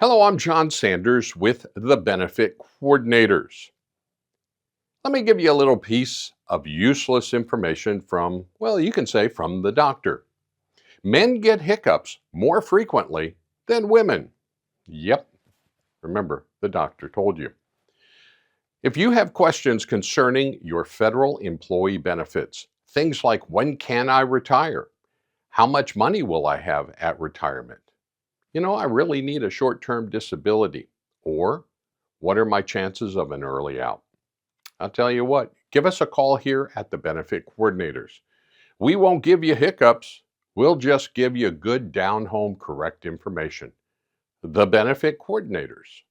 Hello, I'm John Sanders with the Benefit Coordinators. Let me give you a little piece of useless information from, well, you can say from the doctor. Men get hiccups more frequently than women. Yep, remember, the doctor told you. If you have questions concerning your federal employee benefits, things like when can I retire? How much money will I have at retirement? I really need a short term disability. Or, what are my chances of an early out? I'll tell you what, give us a call here at the Benefit Coordinators. We won't give you hiccups, we'll just give you good down home correct information. The Benefit Coordinators.